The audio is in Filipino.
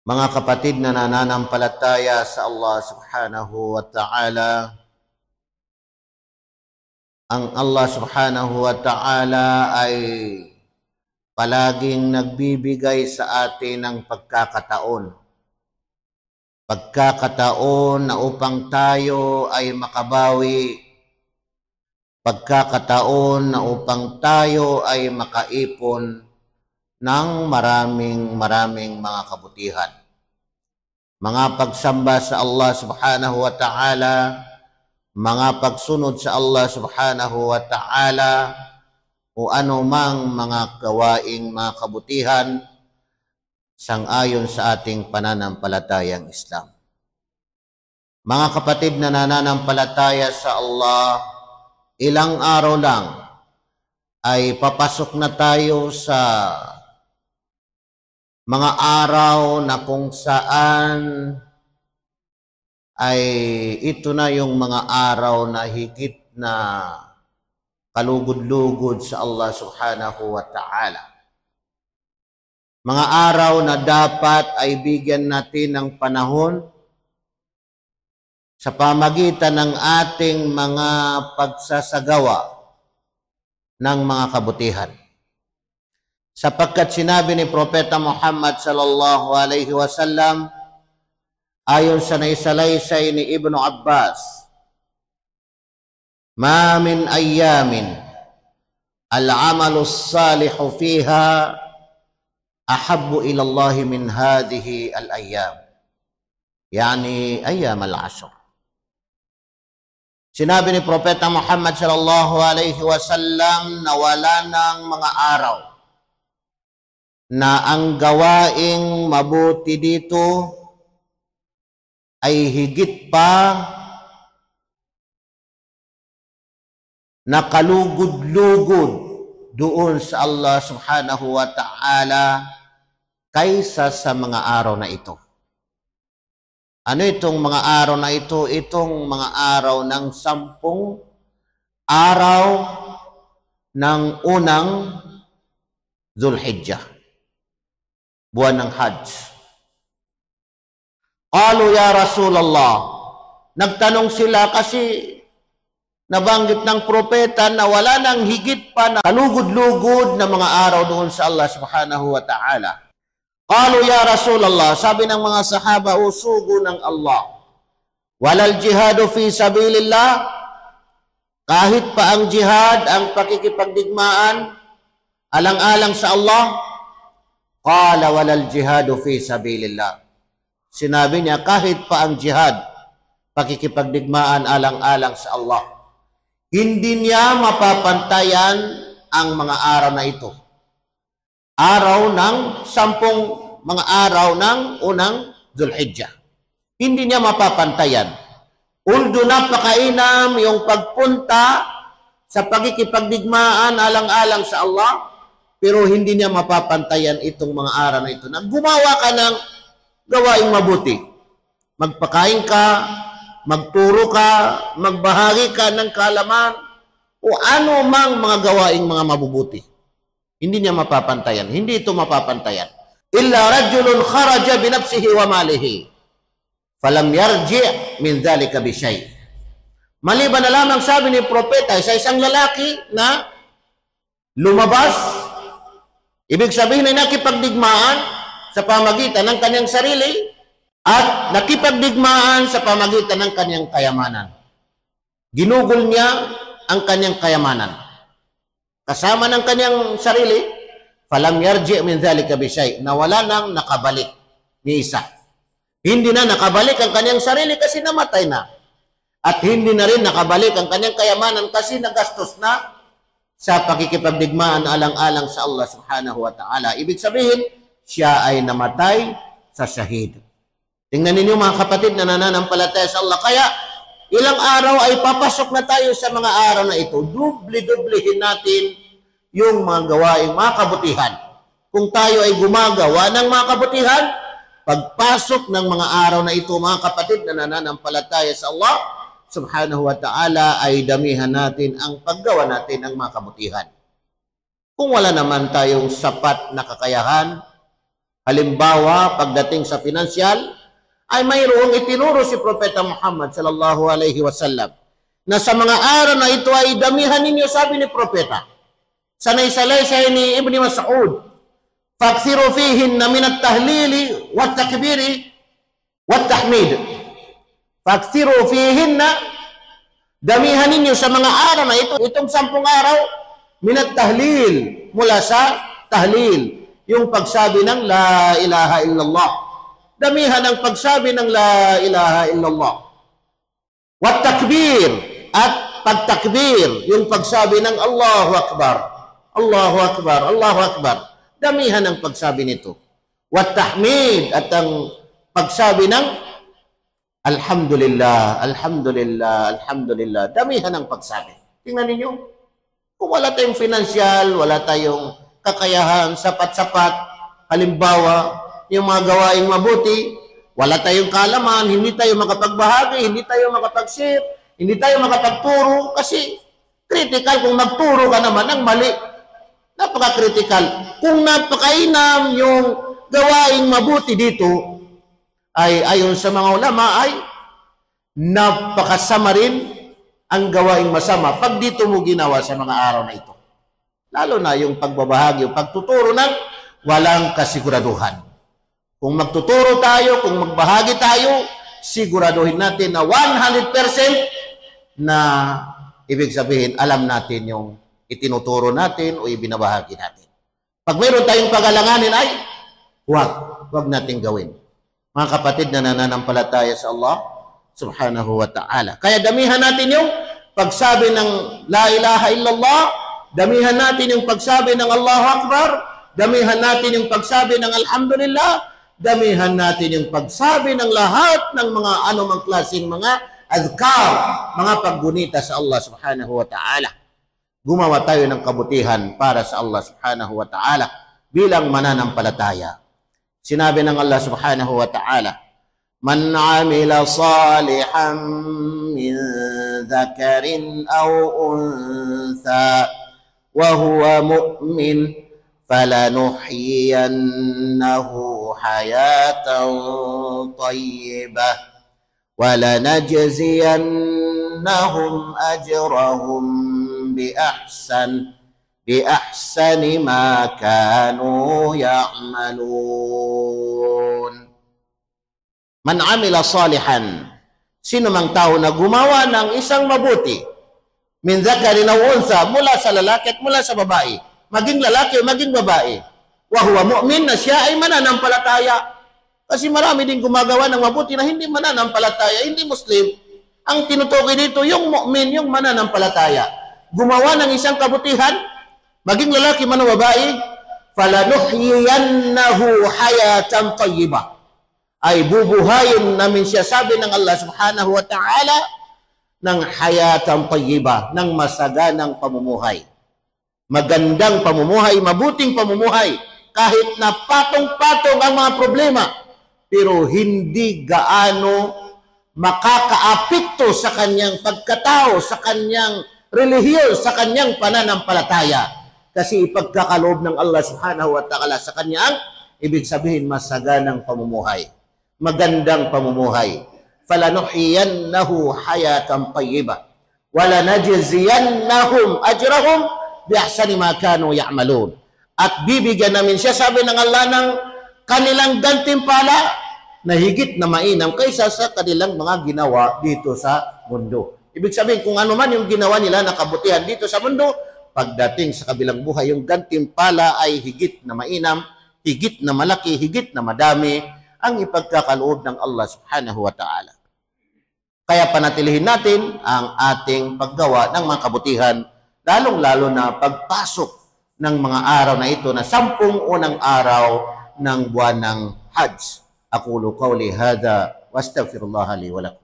Mga kapatid na nananampalataya sa Allah subhanahu wa ta'ala, ang Allah subhanahu wa ta'ala ay palaging nagbibigay sa atin ng pagkakataon. Pagkakataon na upang tayo ay makabawi. Pagkakataon na upang tayo ay makaipon ng maraming mga kabutihan. Mga pagsamba sa Allah subhanahu wa ta'ala, mga pagsunod sa Allah subhanahu wa ta'ala, o anumang mga gawaing mga kabutihan sang-ayon sa ating pananampalatayang Islam. Mga kapatid na nananampalataya sa Allah, ilang araw lang ay papasok na tayo sa mga araw na kung saan ay ito na yung mga araw na higit na kalugod-lugod sa Allah subhanahu wa ta'ala. Mga araw na dapat ay bigyan natin ng panahon sa pamagitan ng ating mga pagsasagawa ng mga kabutihan. Sapagkat sinabi ni Propeta Muhammad sallallahu alaihi wasallam, ayon sa naisalaysay ni Ibnu Abbas, ma min ayyamin al-amalu as-salihu fiha ahabbu ila Allah min hadhihi al-ayyam, yani ayyam al-ashr. Sinabi ni Propeta Muhammad sallallahu alaihi wasallam na wala ng mga araw na ang gawaing mabuti dito ay higit pa na kalugod-lugod doon sa Allah subhanahu wa ta'ala kaysa sa mga araw na ito. Ano itong mga araw na ito? Itong mga araw ng 10 araw ng unang Zulhijjah, buwan ng Hajj. Qalu ya Rasulullah, nagtanong sila kasi nabanggit ng propeta na wala nang higit pa na kalugod-lugod na mga araw doon sa Allah subhanahu wa ta'ala. Qalu ya Rasulullah, sabi ng mga sahaba, usugo ng Allah, walal jihadu fi sabilillah, kahit pa ang jihad, ang pakikipagdigmaan, alang-alang sa Allah. Qala walal jihadu fi sabilillah, sinabi niya kahit pa ang jihad, pakikipagdigmaan, alang-alang sa Allah, hindi niya mapapantayan ang mga araw na ito. Araw ng 10 mga araw ng unang Zulhijjah. Hindi niya mapapantayan. Uldo napakainam yung pagpunta sa pagkikipagdigmaan alang-alang sa Allah, pero hindi niya mapapantayan itong mga araw na ito na gumawa ka ng gawaing mabuti. Magpakain ka, magturo ka, magbahagi ka ng kaalaman, o ano mang mga gawaing mga mabubuti. Hindi niya mapapantayan. Hindi ito mapapantayan. Illa rajulun kharaja binafsihi wa malihi falam yarji' min dhalika bi syai'. Maliban na lamang, sabi ni propeta, sa isang lalaki na lumabas, ibig sabihin ay nakipagdigmaan sa pamagitan ng kanyang sarili at nakipagdigmaan sa pamagitan ng kanyang kayamanan. Ginugol niya ang kanyang kayamanan kasama ng kanyang sarili, falam yarji' min dhalika bi syai', na wala nang nakabalik ni isa. Hindi na nakabalik ang kanyang sarili kasi namatay na. At hindi na rin nakabalik ang kanyang kayamanan kasi nagastos na sa pakikipagdigmaan alang-alang sa Allah subhanahu wa ta'ala. Ibig sabihin, siya ay namatay sa shahid. Tingnan ninyo mga kapatid na nananampalataya sa Allah. Kaya ilang araw ay papasok na tayo sa mga araw na ito. Dubli-dublihin natin yung mga gawaing mga kabutihan. Kung tayo ay gumagawa ng mga kabutihan, pagpasok ng mga araw na ito, mga kapatid na nananampalataya sa Allah subhanahu wa ta'ala, ay damihan natin ang paggawa natin ng mga kabutihan. Kung wala naman tayong sapat na kakayahan, Halimbawa, pagdating sa financial, ay mayroong itinuro si Propeta Muhammad sallallahu alaihi wasallam na sa mga araw na ito ay damihan ninyo, sabi ni Propeta. Sanay-salaysay ni Ibn Mas'ud, "Fakthiru fihinna min at-tahlili wat-takbiri wat-tahmid." Fakthiru fihinna, damihan ninyo sa mga araw na ito, itong 10 araw, min at-tahlil, mula sa tahlil, yung pagsabi ng la ilaha illallah. Damihan ang pagsabi ng la ilaha illallah. Wat-takbir, at pagtakbir, yung pagsabi ng Allahu Akbar. Allahu Akbar, Allahu Akbar. Damihan ang pagsabi nito. Wat-tahmid, at ang pagsabi ng Alhamdulillah, Alhamdulillah, Alhamdulillah. Damihan ang pagsabi. Tingnan ninyo, kung wala tayong financial, wala tayong kakayahan, sapat-sapat, halimbawa, yung mga gawaing mabuti, wala tayong kaalaman, hindi tayo makapagbahagi, hindi tayo makapag-share, hindi tayo makapagturo, kasi critical kung magturo ka naman ng mali. Napaka-critical. Kung napakainam yung gawaing mabuti dito, ay ayon sa mga ulama, ay napakasama rin ang gawaing masama pag dito mo ginawa sa mga araw na ito. Lalo na yung pagbabahagi, yung pagtuturo ng walang kasiguraduhan. Kung magtuturo tayo, kung magbahagi tayo, siguraduhin natin na 100% na ibig sabihin, alam natin yung itinuturo natin o ibinabahagi natin. Pag mayroon tayong pag-alanganin, ay huwag natin gawin. Mga kapatid na nananampalataya sa Allah subhanahu wa ta'ala. Kaya damihan natin yung pagsabi ng la ilaha illallah, damihan natin yung pagsabi ng Allahu Akbar, damihan natin yung pagsabi ng Alhamdulillah, damihan natin yung pagsabi ng lahat ng mga anumang klaseng mga adhkar, mga paggunita sa Allah subhanahu wa ta'ala. Gumawa tayo ng kabutihan para sa Allah subhanahu wa ta'ala bilang mananampalataya. Sinabi ng Allah subhanahu wa ta'ala, "Man 'amila salihan min dhakarin aw untha wa huwa mu'min فَلَنُحْيِيَنَّهُ حَيَاةً طَيِّبَةً وَلَنَجْزِيَنَّهُمْ أَجْرَهُمْ بِأَحْسَنِ مَا كَانُوا يَعْمَلُونَ." Man amila salihan, sino mang tao na gumawa ng isang mabuti, min dhakarin aw untha, mula sa lalaki at mula sa babae, maging lalaki o maging babae, wa huwa mu'min, na siya ay mananampalataya. Kasi marami din gumagawa ng mabuti na hindi mananampalataya, hindi Muslim. Ang tinutukoy dito, yung mu'min, yung mananampalataya. Gumawa ng isang kabutihan, maging lalaki man o babae, falanuhyiyannahu hayatan tayyibah, ay bubuhayin namin siya, sabi ng Allah subhanahu wa ta'ala, ng hayatan tayyibah, ng masaganang pamumuhay. Magandang pamumuhay, mabuting pamumuhay, kahit na patong-patong ang mga problema, pero hindi gaano makakaapekto sa kanyang pagkatao, sa kanyang relihiyon, sa kanyang pananampalataya. Kasi ipagkakaloob ng Allah subhanahu wa ta'ala sa kanyang, ibig sabihin, masaganang pamumuhay, magandang pamumuhay. Falanuhyiyannahu hayatan tayyibah walanajziyannahum ajrahum biahsani ma kanu ya'malun. At bibigyan namin siya, sabi ng Allah, ng kanilang gantimpala na higit na mainam kaysa sa kanilang mga ginawa dito sa mundo. Ibig sabihin, kung ano man yung ginawa nila na kabutihan dito sa mundo, pagdating sa kabilang buhay, yung gantimpala ay higit na mainam, higit na malaki, higit na madami ang ipagkakaloob ng Allah subhanahu wa ta'ala. Kaya panatilihin natin ang ating paggawa ng mga kabutihan, lalong-lalo na pagpasok ng mga araw na ito na 10 unang araw ng buwan ng Hajj. Aqulu qawli hadha wa astaghfirullah li wa lakum.